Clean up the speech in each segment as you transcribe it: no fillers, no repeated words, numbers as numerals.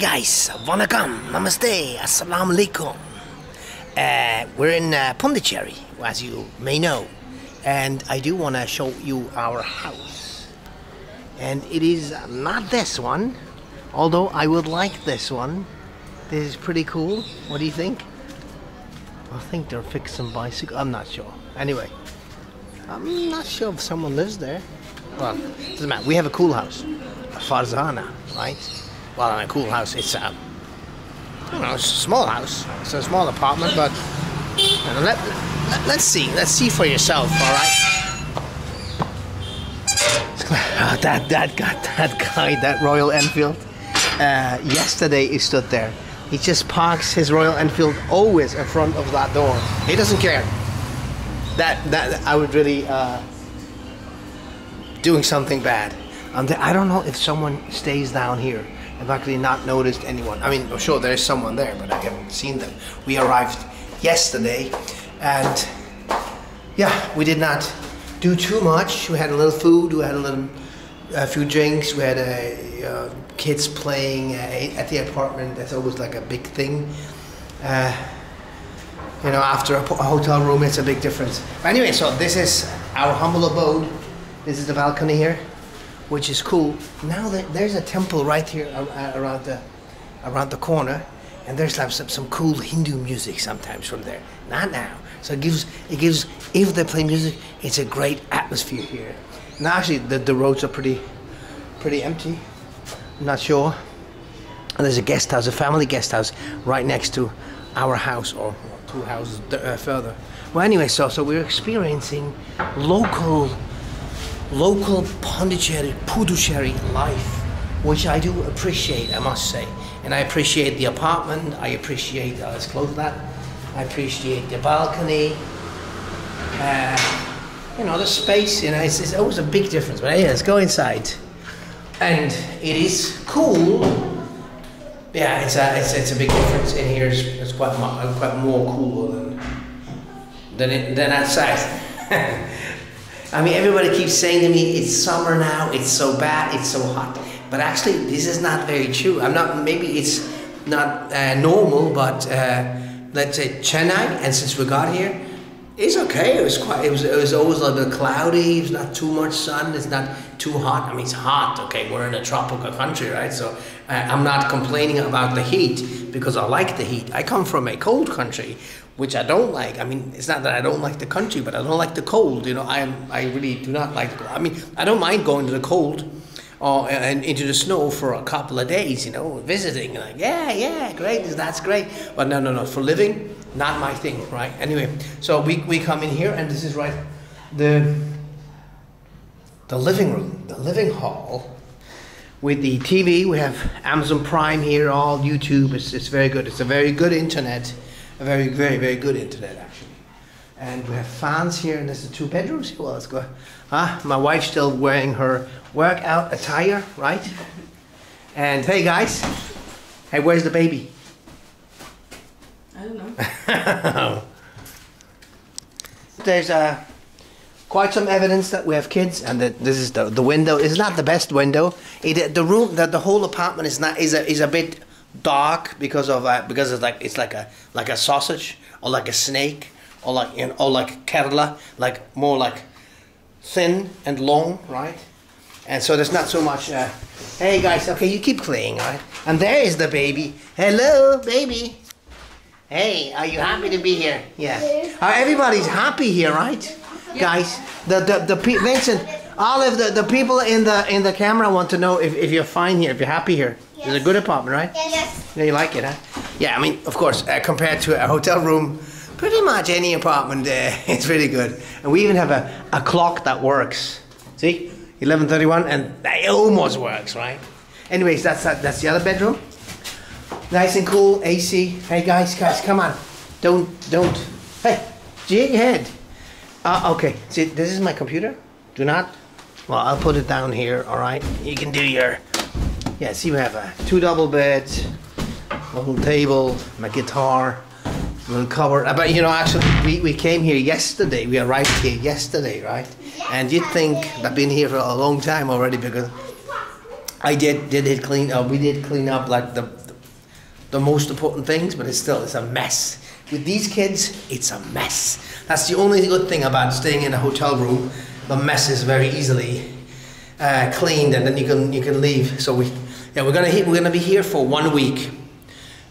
Guys, vanakkam, namaste, assalamu alaikum. We're in Pondicherry, as you may know, and I do want to show you our house. And it is not this one, although I would like this one. This is pretty cool. What do you think? I think they're fixing bicycle. I'm not sure. Anyway, I'm not sure if someone lives there. Well, it doesn't matter. We have a cool house, a farzana, right? Well, a cool house. It's I don't know. It's a small house. It's a small apartment, but let's see. Let's see for yourself. All right. Oh, that guy, that Royal Enfield. Yesterday he stood there. He just parks his Royal Enfield always in front of that door. He doesn't care. That I would really doing something bad. I don't know if someone stays down here. I've actually not noticed anyone. I mean, I'm sure there's someone there, but I haven't seen them. We arrived yesterday, and yeah, we did not do too much. We had a little food, we had a few drinks, we had kids playing at the apartment. That's always like a big thing. You know, after a hotel room, it's a big difference. But anyway, so this is our humble abode. This is the balcony here, which is cool. Now there's a temple right here around the corner, and there's like some cool Hindu music sometimes from there. Not now. So it gives if they play music, it's a great atmosphere here. Now actually the roads are pretty empty. I'm not sure. And there's a guest house, a family guest house right next to our house, or two houses further. Well, anyway, so we're experiencing local Pondicherry, Puducherry life, which I do appreciate, I must say. And I appreciate the apartment, I appreciate, let's close that, I appreciate the balcony, you know, the space, you know, it's always a big difference. But anyway, let's go inside. And it is cool. Yeah, it's a big difference in here. It's quite more cooler than outside. I mean, everybody keeps saying to me, it's summer now, it's so bad, it's so hot. But actually, this is not very true. Maybe it's not normal, but let's say Chennai, and since we got here, it's okay. It was always a little bit cloudy, it's not too much sun, it's not too hot. I mean, it's hot, okay, we're in a tropical country, right? So I'm not complaining about the heat, because I like the heat. I come from a cold country, which I don't like. I mean, it's not that I don't like the country, but I don't like the cold. You know, I really do not like the cold. I mean, I don't mind going to the cold and into the snow for a couple of days, you know, visiting. Like, yeah, great, that's great. But no, for living, not my thing, right? Anyway, so we come in here, and this is right, the living room, the living hall, with the TV. We have Amazon Prime here, all YouTube. It's very good. It's a very good internet. A very, very, very good internet, actually. And we have fans here, and there's the two bedrooms. Well, let's go. My wife's still wearing her workout attire, right? And hey, guys. Hey, where's the baby? I don't know. There's quite some evidence that we have kids, and that this is the window. It's not the best window. The room, the whole apartment is a bit dark because it's like a sausage, or like a snake, or like Kerala, like more like thin and long, right? And so there's not so much. Hey guys, okay, you keep playing, right? And there is the baby. Hello, baby. Hey, are you happy to be here? Yeah. Everybody's happy here, right? Yeah. Guys, Vincent, Olive, the people in the camera want to know if you're fine here, if you're happy here. Yes. It's a good apartment, right? Yes. Yeah, you like it, huh? Yeah, I mean, of course, compared to a hotel room, pretty much any apartment, it's really good. And we even have a clock that works. See? 11:31, and it almost works, right? Anyways, that's the other bedroom. Nice and cool, AC. Hey, guys, come on. Don't. Hey, jig your head. Okay, see, this is my computer. Do not. Well, I'll put it down here, all right? You can do your. Yeah, see, we have two double beds, a little table, my guitar, a little cupboard. But you know, actually, we came here yesterday. We arrived here yesterday, right? And you'd think I've been here for a long time already, because I did clean up. We did clean up like the most important things, but it's a mess. With these kids, it's a mess. That's the only good thing about staying in a hotel room. The mess is very easily cleaned, and then you can leave. So we're gonna be here for 1 week,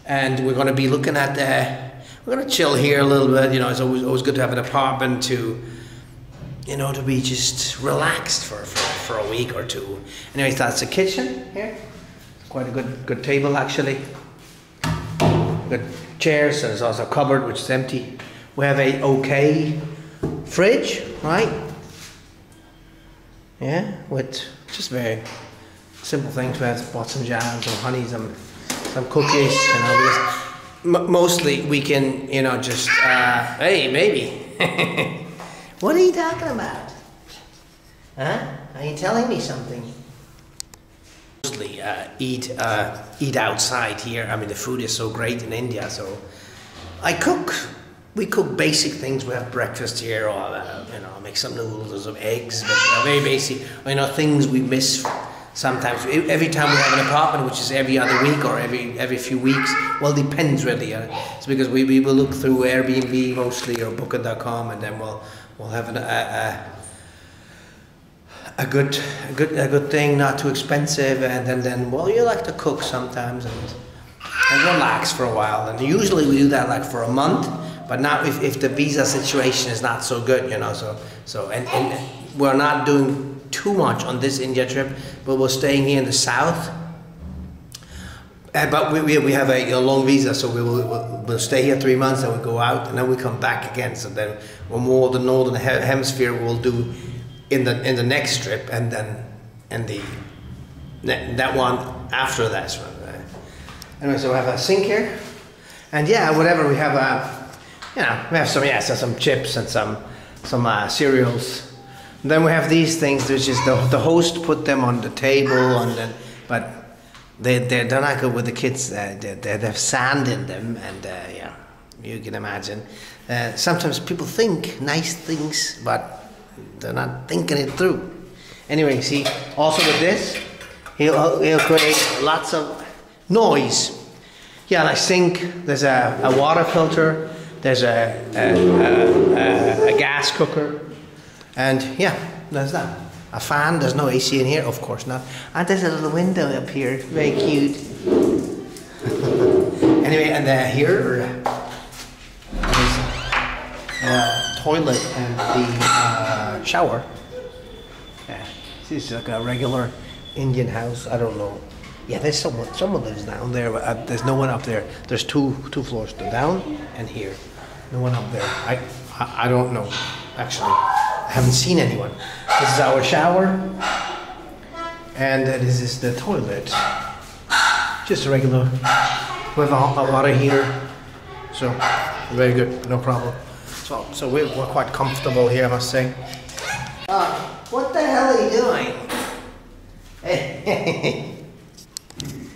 and we're gonna be looking at we're gonna chill here a little bit. You know, it's always good to have an apartment to, you know, to be just relaxed for a week or two. Anyways, that's the kitchen here. Quite a good table actually. Good chairs, and there's also a cupboard which is empty. We have a okay fridge, right? Yeah, with just very simple things. We have bought some jam, some honey, some cookies, you know, because mostly we can, you know, just hey, maybe. What are you talking about? Huh? Are you telling me something? Mostly eat outside here. I mean, the food is so great in India, so we cook basic things. We have breakfast here, or you know, make some noodles or some eggs, but very basic, you know, things we miss sometimes. Every time we have an apartment, which is every other week or every few weeks, well, depends really. It's because we will look through Airbnb mostly or Booking.com, and then we'll have a good thing, not too expensive, and then well, you like to cook sometimes and relax for a while. And usually we do that like for a month, but now if the visa situation is not so good, you know, so we're not doing too much on this India trip, but we're staying here in the south. But we have a long visa, so we'll stay here 3 months, and we go out, and then we come back again. So then we're more the northern hemisphere. We'll do in the next trip, and then that one after that. So, anyway, so we have a sink here, and yeah, whatever we have, you know, we have some chips and some cereals. And then we have these things, which is the host put them on the table, but they're not good with the kids. They have sand in them, and yeah, you can imagine. Sometimes people think nice things, but they're not thinking it through. Anyway, see, also with this, he'll create lots of noise. Yeah, like sink. There's a water filter. There's a gas cooker. And yeah, there's that. A fan. There's no AC in here, of course not. And there's a little window up here, very cute. Anyway, and here there's a toilet and the shower. Yeah, this is like a regular Indian house. I don't know. Yeah, there's someone lives down there. But, there's no one up there. There's two floors down and here. No one up there. I don't know actually. I haven't seen anyone. This is our shower, and this is the toilet. Just a regular, with a water heater, so very good, no problem. So we're quite comfortable here, I must say. What the hell are you doing?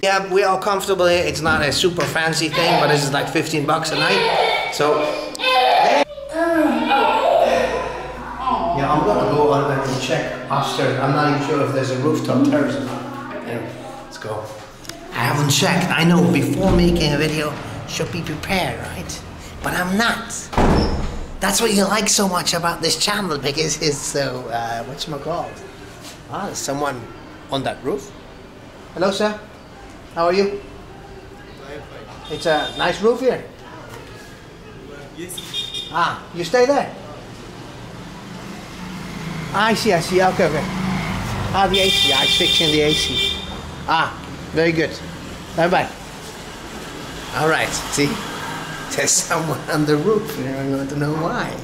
Yeah, we're all comfortable here. It's not a super fancy thing, but this is like $15 a night. So. Yeah, I'm gonna go on and check upstairs. I'm not even sure if there's a rooftop terrace or not. Anyway, let's go. I haven't checked. I know before making a video, should be prepared, right? But I'm not. That's what you like so much about this channel, because it's so, whatchamacallit? Ah, there's someone on that roof. Hello, sir. How are you? It's a nice roof here. Yes. Ah, you stay there? I see, okay. Ah, the AC, I'm fixing the AC. Ah, very good. Bye-bye. All right, see? There's someone on the roof, and I'm going to know why.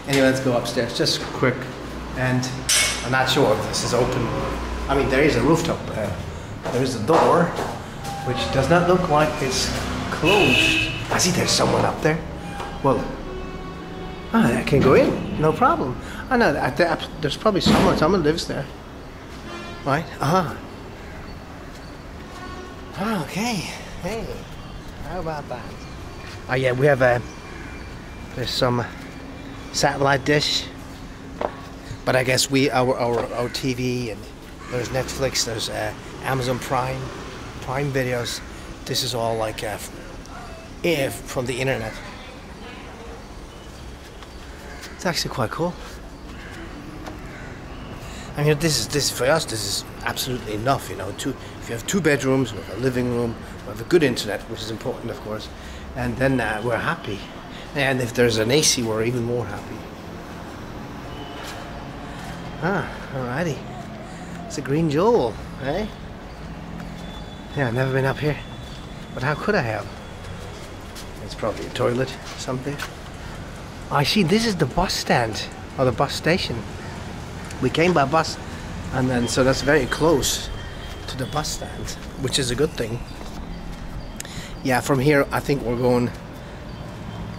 Anyway, let's go upstairs, just quick. And I'm not sure if this is open. I mean, there is a rooftop. There is a door, which does not look like it's closed. I see there's someone up there. Well, I can go in, no problem. I know, there's probably someone lives there. Right? Okay, hey, how about that? Oh yeah, we have there's some satellite dish. But I guess our TV, and there's Netflix, there's Amazon Prime videos. This is all like from the internet. It's actually quite cool. I mean, this is for us. This is absolutely enough. You know, if you have 2 bedrooms with a living room, with a good internet, which is important, of course, and then we're happy. And if there's an AC, we're even more happy. Alrighty. It's a green jewel, eh? Yeah, I've never been up here, but how could I have? It's probably a toilet, something. I see. This is the bus stand or the bus station. We came by bus, and then so that's very close to the bus stand, which is a good thing. Yeah, from here I think we're going.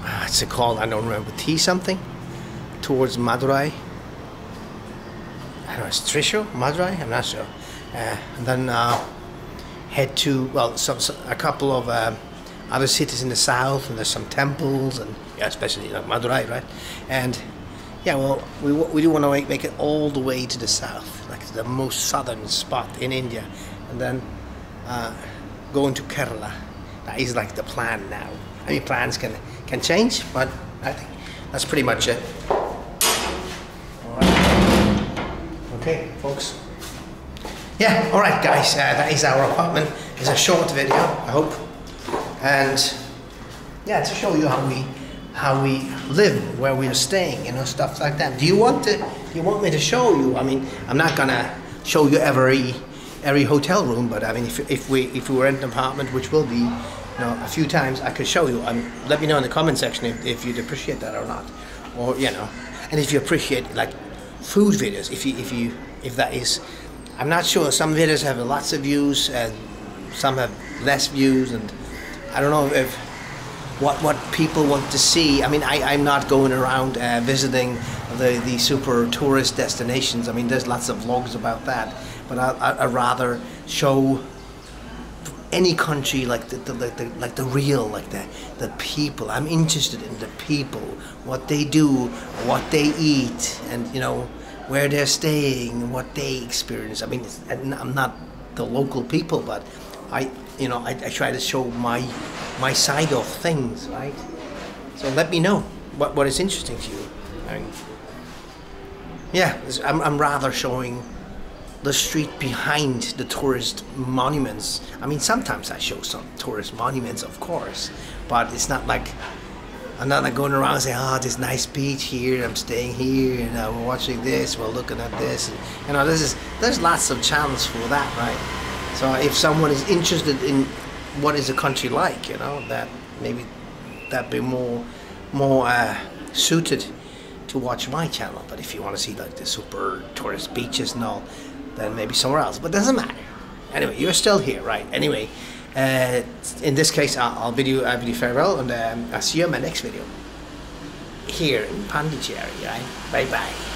What's it called? I don't remember. T something towards Madurai. I don't know. It's Trisho, Madurai. I'm not sure. And then head to a couple of other cities in the south, and there's some temples, and yeah, especially like Madurai, right? And yeah, well, we do want to make it all the way to the south, like the most southern spot in India, and then going to Kerala. That is like the plan now. I mean, plans can change, but I think that's pretty much it. All right. Okay, folks. Yeah, all right, guys. That is our apartment. It's a short video, I hope, and yeah, to show you how we live, where we are staying, you know, stuff like that. Do you want me to show you? I mean, I'm not gonna show you every hotel room, but I mean, if we were in an apartment, which will be, you know, a few times, I could show you. Let me know in the comment section if you'd appreciate that or not, or you know, and if you appreciate like food videos, if that is. I'm not sure. Some videos have lots of views, and some have less views, and I don't know if what people want to see. I mean, I'm not going around visiting the super tourist destinations. I mean, there's lots of vlogs about that, but I'd rather show any country like the real, like the people. I'm interested in the people, what they do, what they eat, and you know, where they're staying, what they experience. I mean, I'm not the local people, but I try to show my side of things, right? So let me know what is interesting to you. I mean, yeah, I'm rather showing the street behind the tourist monuments. I mean, sometimes I show some tourist monuments, of course, but it's not like I'm not like going around saying, oh, this nice beach here, I'm staying here, and we're watching this, we're looking at this, and, you know, there's lots of channels for that, right? So if someone is interested in what is a country like, you know, that maybe that'd be more suited to watch my channel. But if you want to see like the super tourist beaches and all, then maybe somewhere else. But it doesn't matter. Anyway, you're still here, right? Anyway, in this case, I'll bid you farewell, and I'll see you in my next video here in Pondicherry, right? Bye bye.